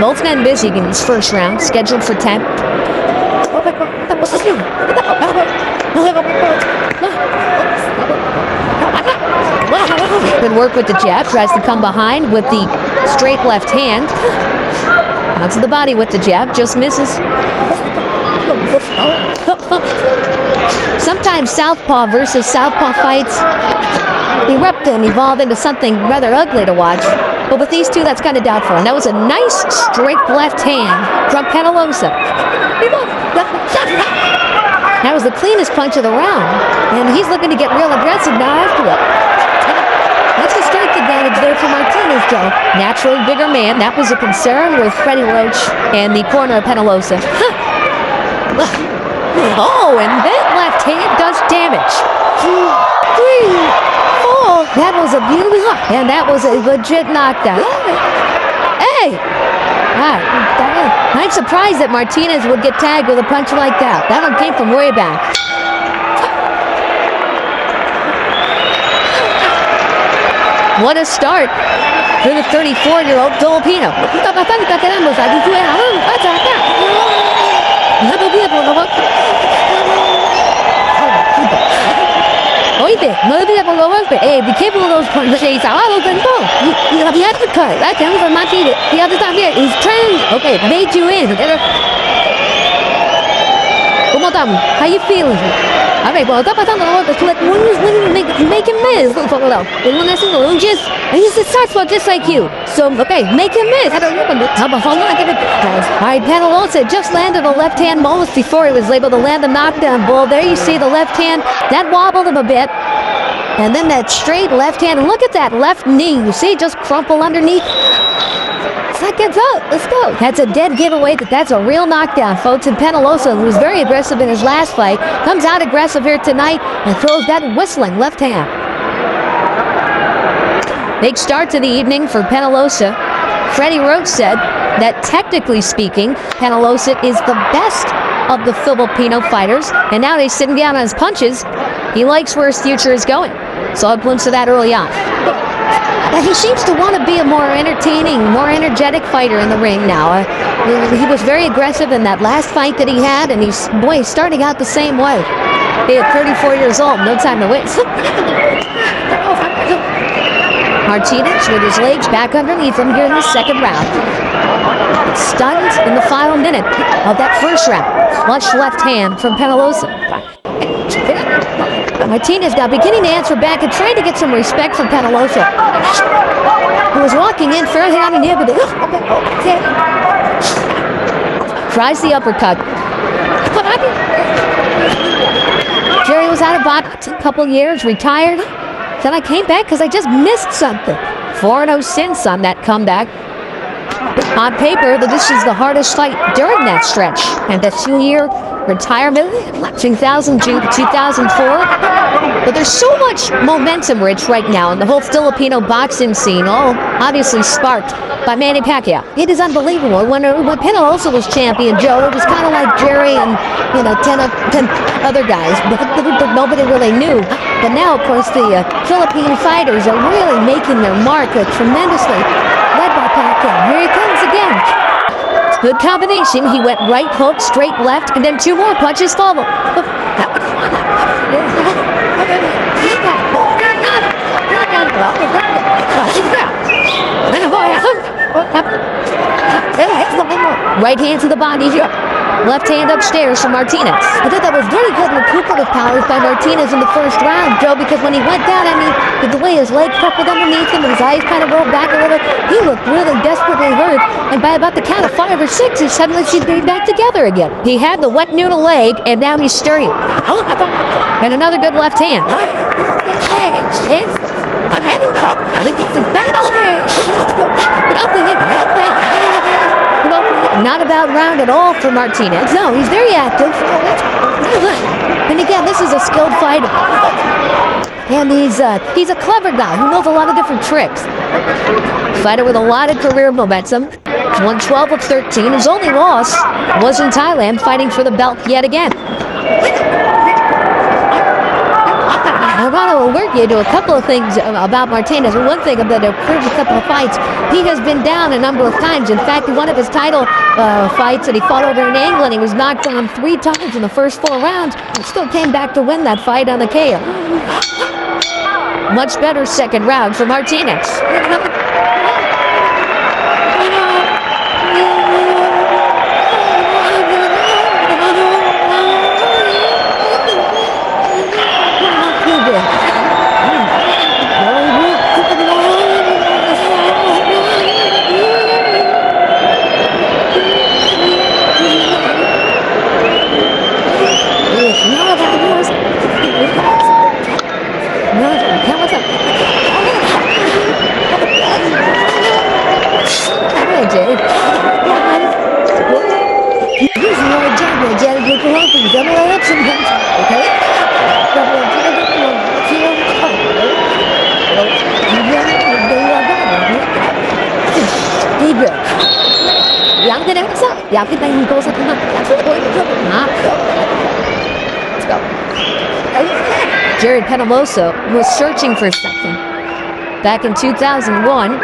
Both men busy in this first round, scheduled for 10. Good work with the jab. Tries to come behind with the straight left hand. Out to the body with the jab. Just misses. Sometimes southpaw versus southpaw fights erupt and evolve into something rather ugly to watch. But with these two, that's kind of doubtful. And that was a nice straight left hand from Peñalosa. That was the cleanest punch of the round. And he's looking to get real aggressive now after it. That's a strength advantage there for Martinez, Joe. Naturally bigger man. That was a concern with Freddie Roach and the corner of Peñalosa. Oh, and that left hand does damage. 3, 4. That was a beautiful look. And that was a legit knockdown. Hey! I'm surprised that Martinez would get tagged with a punch like that. That one came from way back. What a start for the 34-year-old Filipino. Oíste, no le pidas por los golpes. Be careful of those punches. You have to cut. That's him from Martinez. The other time here, he's trying. Okay, made you in. ¿Cómo estamos? How you feeling? A ver, cuando está pasando los golpes, make him miss. He's a southpaw just like you. So, okay, make him miss. All right, Peñalosa just landed a left hand moments before he was able to land a knockdown blow. There you see the left hand. That wobbled him a bit. And then that straight left hand. And look at that left knee. You see, just crumple underneath. Seconds out. Let's go. That's a dead giveaway that's a real knockdown, folks. And Peñalosa, who was very aggressive in his last fight, comes out aggressive here tonight and throws that whistling left hand. Big start to the evening for Peñalosa. Freddie Roach said that technically speaking, Peñalosa is the best of the Filipino fighters. And now he's sitting down on his punches. He likes where his future is going. Saw a glimpse of that early on. He seems to want to be a more entertaining, more energetic fighter in the ring now. He was very aggressive in that last fight that he had, and he's starting out the same way. He at 34 years old, no time to waste. Martinez with his legs back underneath him here in the second round. Stunned in the final minute of that first round. Flush left hand from Peñalosa. Martinez now beginning to answer back and trying to get some respect from Peñalosa, who was walking in fairly on an but tries the uppercut. Jerry was out of boxing a couple years, retired. Then I came back because I just missed something. 4-0 since on that comeback. On paper, this is the hardest fight during that stretch. And the 2-year retirement, 2000 to 2004. But there's so much momentum, Rich, right now in the whole Filipino boxing scene, all obviously sparked by Manny Pacquiao. It is unbelievable. When Peñalosa was champion, Joe, it was kind of like Jerry and 10 other guys, but nobody really knew. But now, of course, the Philippine fighters are really making their mark tremendously, led by Pacquiao. Here he comes again. Good combination. He went right hook, straight left, and then 2 more punches follow. Right hand to the body. Left hand upstairs from Martinez. I thought that was very good recuperative powers by Martinez in the first round, Joe, because when he went down, with the way his leg crumpled underneath him and his eyes kind of rolled back a little, he looked really desperately hurt. And by about the count of 5 or 6, he suddenly seemed to be back together again. He had the wet noodle leg, and now he's stirring. And another good left hand. Not a bad round at all for Martinez. No, he's very active. And again, this is a skilled fighter. And he's a clever guy who knows a lot of different tricks. Fighter with a lot of career momentum. Won 12 of 13. His only loss was in Thailand, fighting for the belt yet again. I want to alert you to a couple of things about Martinez. One thing that occurred in a couple of fights, he has been down a number of times. In fact, in one of his title fights that he fought over in England, he was knocked down 3 times in the first 4 rounds. He still came back to win that fight on the KO. Much better second round for Martinez. Let's go. Jared Peñalosa was searching for something back in 2001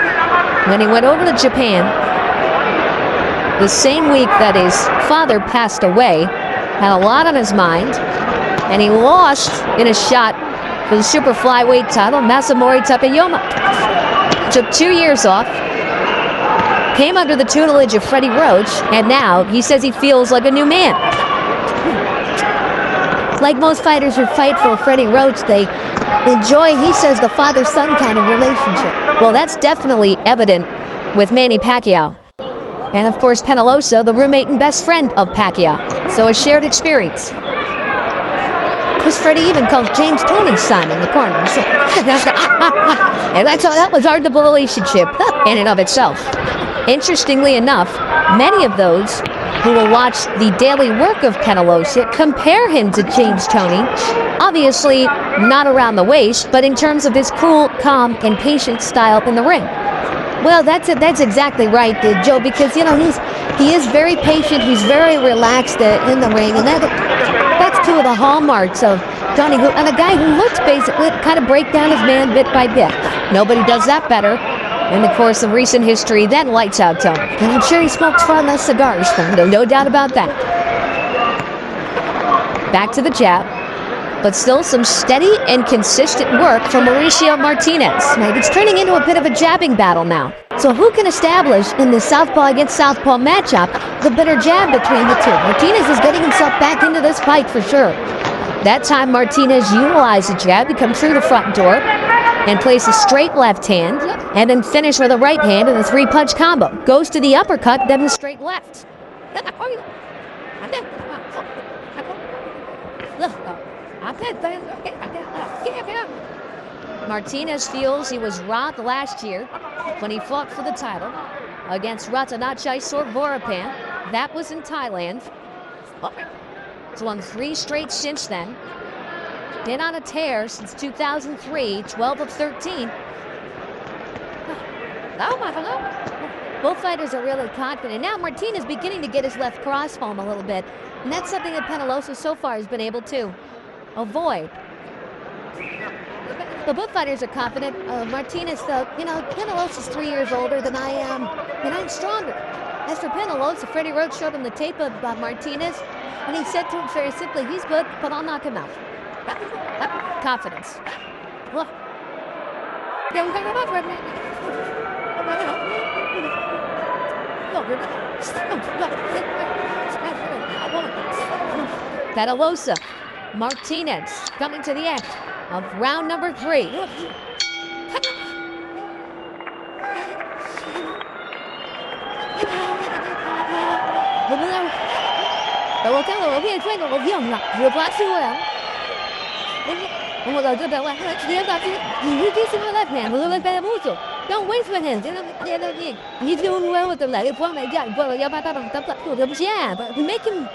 when he went over to Japan. The same week that his father passed away, had a lot on his mind, and he lost in a shot for the super flyweight title, Masamori Tapeyoma. Took 2 years off, came under the tutelage of Freddie Roach, and now he says he feels like a new man. Like most fighters who fight for Freddie Roach, they enjoy, he says, the father-son kind of relationship. Well, that's definitely evident with Manny Pacquiao. And of course, Peñalosa, the roommate and best friend of Pacquiao. So a shared experience. Because Freddie even calls James Tony's son in the corner. So, and that was our double relationship in and of itself. Interestingly enough, many of those who will watch the daily work of Peñalosa compare him to James Toney. Obviously, not around the waist, but in terms of his cool, calm, and patient style in the ring. Well, that's exactly right, Joe, because, you know, he is very patient, he's very relaxed in the ring, and that's two of the hallmarks of Tony, and a guy who looks basically kind of break down his man bit by bit. Nobody does that better in the course of recent history than Lights Out Tony. And I'm sure he smokes far less cigars, no doubt about that. Back to the jab. But still some steady and consistent work from Mauricio Martinez. It's turning into a bit of a jabbing battle now. So who can establish in the southpaw against southpaw matchup the better jab between the two? Martinez is getting himself back into this fight for sure. That time Martinez utilized the jab to come through the front door and place a straight left hand and then finish with a right hand in a 3-punch combo. Goes to the uppercut, then the straight left. Martinez feels he was robbed last year when he fought for the title against Ratanachai Sorvorapan. That was in Thailand. He's won 3 straight since then. Been on a tear since 2003, 12 of 13. Both fighters are really confident. Now Martinez beginning to get his left cross home a little bit. And that's something that Peñalosa so far has been able to avoid. So both fighters are confident. Martinez, though, you know, Peñalosa's 3 years older than I am, and I'm stronger. As for Peñalosa, Freddie Roach showed him the tape of Martinez, and he said to him very simply, he's good, but I'll knock him out. Confidence. Peñalosa, Martinez coming to the end of round number 3. Don't waste with him. He's doing well with the leg.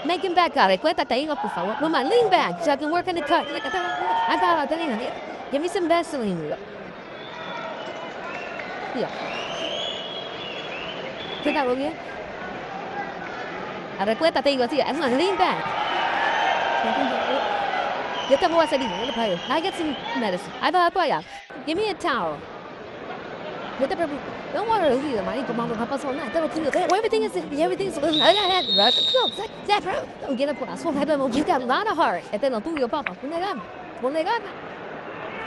Make him back out. Come on, lean back so I can work on the cut. Give me some Vaseline. Yeah. Recuérdate, digo así, lean back. Get the boy said, I get some medicine. I thought, give me a towel. Don't worry, everything's get up you got a lot of heart.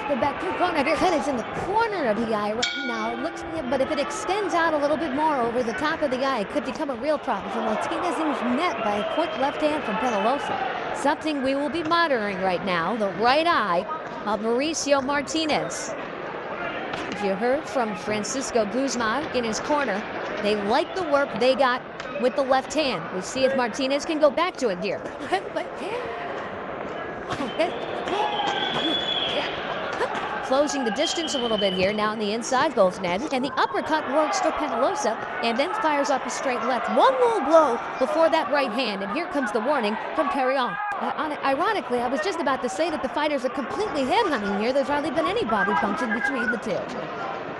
The back corner, their head is in the corner of the eye right now. It looks, but if it extends out a little bit more over the top of the eye, it could become a real problem. So Martinez is met by a quick left hand from Peñalosa. Something we will be monitoring right now, the right eye of Mauricio Martinez. As you heard from Francisco Guzman in his corner, they like the work they got with the left hand. We'll see if Martinez can go back to it here. Closing the distance a little bit here, now on the inside goes Ned, and the uppercut works for Peñalosa, and then fires up a straight left. One more blow before that right hand, and here comes the warning from Carrion. Ironically, I was just about to say that the fighters are completely headhunting here. There's hardly been any body punching between the two.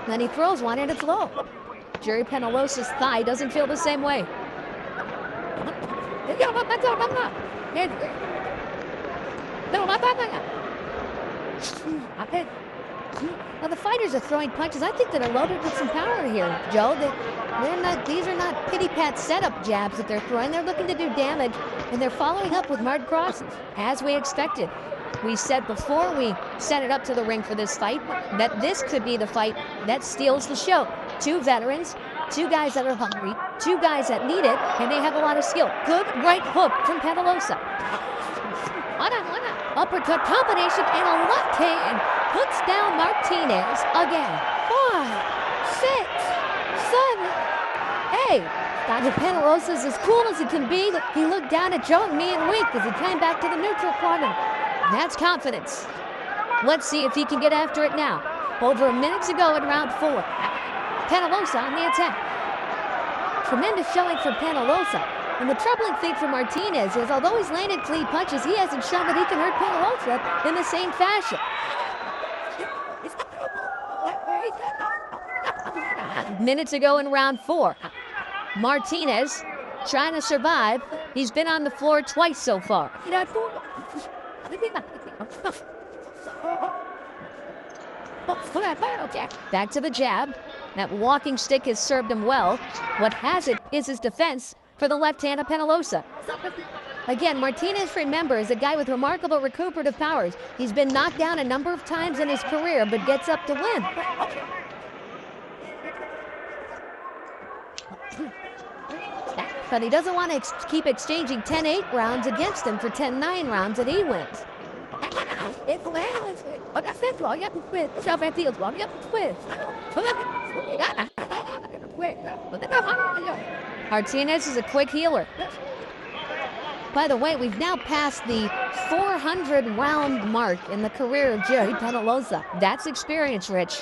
Then he throws one and it's low. Jerry Peñalosa's thigh doesn't feel the same way. Now the fighters are throwing punches. I think that are loaded with some power here, Joe. These are not pity-pat setup jabs that they're throwing. They're looking to do damage, and they're following up with marked crosses, as we expected. We said before we set it up to the ring for this fight that this could be the fight that steals the show. Two veterans, two guys that are hungry, two guys that need it, and they have a lot of skill. Good right hook from Peñalosa. Uppercut combination and a left hand puts down Martinez again. 5, 6, 7, 8. Dr. Peñalosa's as cool as he can be. He looked down at Joe and me and winked as he came back to the neutral corner. That's confidence. Let's see if he can get after it now. Over a minute to go in round 4. Peñalosa on the attack. Tremendous showing from Peñalosa. And the troubling thing for Martinez is, although he's landed clean punches, he hasn't shown that he can hurt Peñalosa in the same fashion. Minutes ago in round 4. Martinez trying to survive. He's been on the floor twice so far. Back to the jab. That walking stick has served him well. What has it is his defense for the left hand of Peñalosa. Again, Martinez, remember, is a guy with remarkable recuperative powers. He's been knocked down a number of times in his career, but gets up to win. But he doesn't want to keep exchanging 10-8 rounds against him for 10-9 rounds that he wins. Martinez is a quick healer. By the way, we've now passed the 400-round mark in the career of Jerry Peñalosa. That's experience, Rich.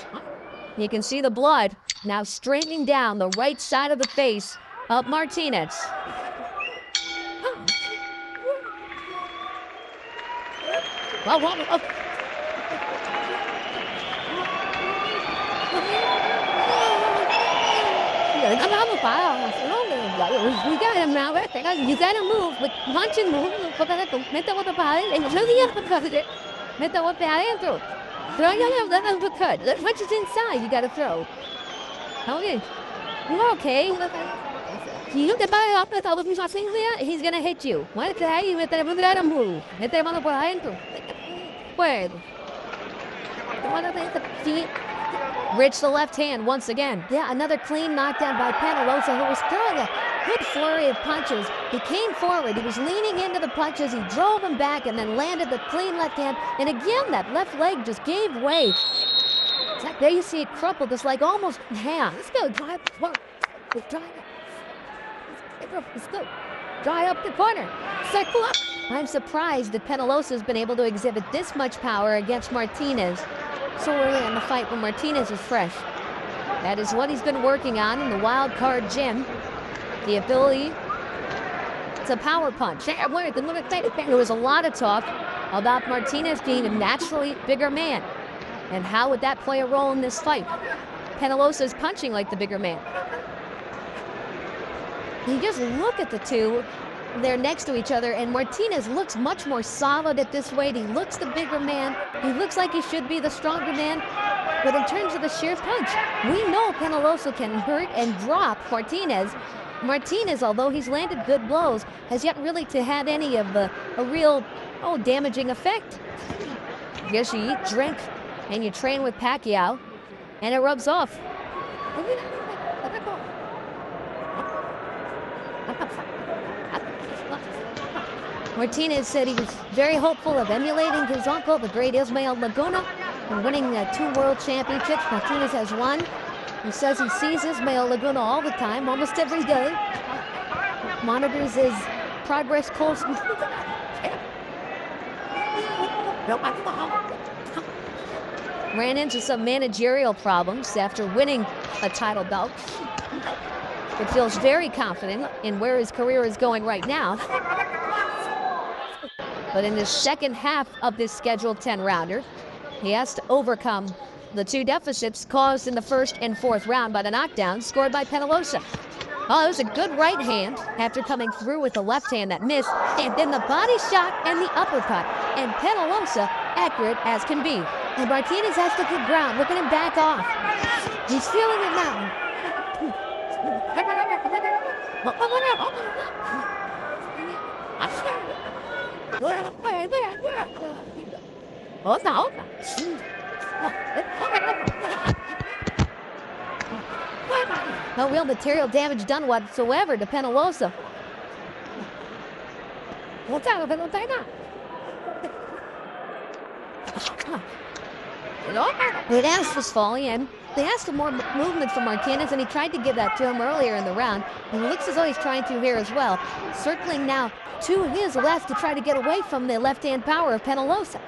You can see the blood now straining down the right side of the face of Martinez. We got him now. You got to move, but punch and move. The punch is inside. You got to throw. Okay. Okay. He's going to hit you. Move. Rich the left hand once again. Yeah, another clean knockdown by Peñalosa, who was throwing a good flurry of punches. He came forward. He was leaning into the punches. He drove him back and then landed the clean left hand. And again, that left leg just gave way. There you see it crumpled. It's like almost half. Let's go. Let's go. Dry up the corner. Circle up. I'm surprised that Peñalosa has been able to exhibit this much power against Martinez so early in the fight when Martinez is fresh. That is what he's been working on in the wild card gym. The ability to power punch. There was a lot of talk about Martinez being a naturally bigger man. And how would that play a role in this fight? Peñalosa is punching like the bigger man. You just look at the two. they're next to each other, and Martinez looks much more solid at this weight. He looks the bigger man. He looks like he should be the stronger man. But in terms of the sheer punch, we know Peñalosa can hurt and drop Martinez. Martinez, although he's landed good blows, has yet really to have any of a real damaging effect. I guess you eat, drink, and you train with Pacquiao, and it rubs off. Martinez said he was very hopeful of emulating his uncle, the great Ismael Laguna, and winning 2 world championships. Martinez has one. He says he sees Ismael Laguna all the time, almost every day. Monitors his progress closely. Ran into some managerial problems after winning a title bout, but feels very confident in where his career is going right now. But in the second half of this scheduled 10-rounder, he has to overcome the 2 deficits caused in the first and fourth round by the knockdown scored by Peñalosa. Oh, it was a good right hand after coming through with the left hand that missed, and then the body shot and the uppercut. And Peñalosa accurate as can be. And Martinez has to get ground. Look at him back off. He's feeling it now. Oh, no. No real material damage done whatsoever to Peñalosa. The dance was falling in. They asked for more movement from Martinez, and he tried to give that to him earlier in the round. And it looks as though he's trying to here as well. Circling now to his left to try to get away from the left-hand power of Peñalosa.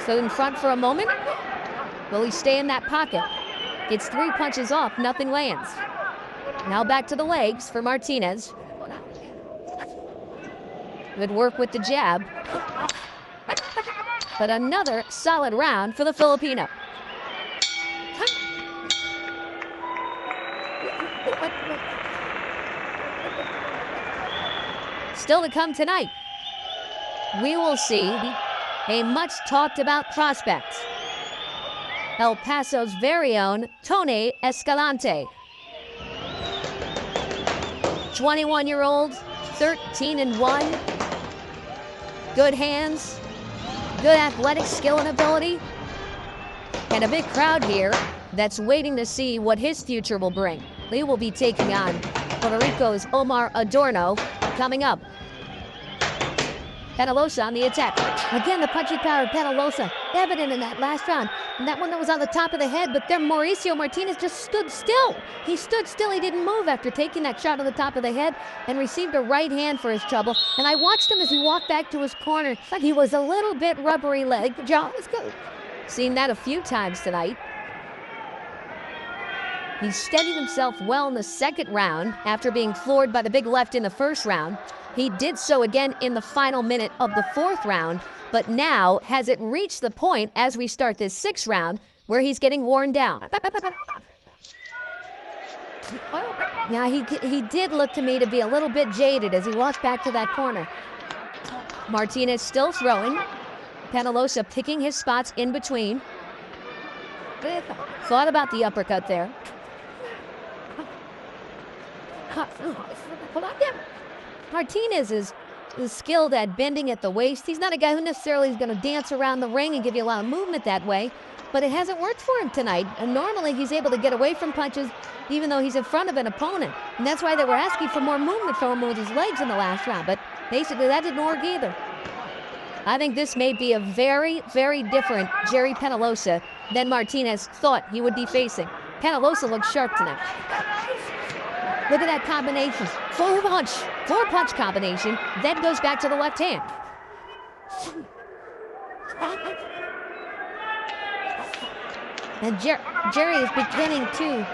So in front for a moment. Will he stay in that pocket? Gets 3 punches off, nothing lands. Now back to the legs for Martinez. Good work with the jab. But another solid round for the Filipino. Still to come tonight, we will see a much talked about prospect. El Paso's very own Tony Escalante. 21-year-old, 13-1. Good hands, good athletic skill and ability, and a big crowd here that's waiting to see what his future will bring. He will be taking on Puerto Rico's Omar Adorno coming up. Peñalosa on the attack. Again, the punching power of Peñalosa evident in that last round. And that one that was on the top of the head, but there Mauricio Martinez just stood still. He stood still. He didn't move after taking that shot on the top of the head and received a right hand for his trouble. And I watched him as he walked back to his corner. Like he was a little bit rubbery leg. The jaw was good. Seen that a few times tonight. He steadied himself well in the second round after being floored by the big left in the first round. He did so again in the final minute of the fourth round, but now has it reached the point as we start this sixth round where he's getting worn down. Now he did look to me to be a little bit jaded as he walked back to that corner. Martinez still throwing. Peñalosa picking his spots in between. Thought about the uppercut there. Martinez is skilled at bending at the waist. He's not a guy who necessarily is going to dance around the ring and give you a lot of movement that way, but it hasn't worked for him tonight. And normally he's able to get away from punches even though he's in front of an opponent. And that's why they were asking for more movement from him with his legs in the last round. But basically that didn't work either. I think this may be a very, very different Jerry Peñalosa than Martinez thought he would be facing. Peñalosa looks sharp tonight. Look at that combination. Four punch combination, then goes back to the left hand. And Jerry is beginning to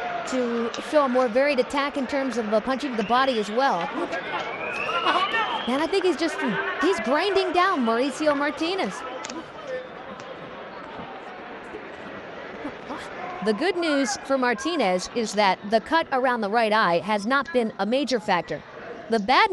show a more varied attack in terms of punching to the body as well. And I think he's grinding down Mauricio Martinez. The good news for Martinez is that the cut around the right eye has not been a major factor. The bad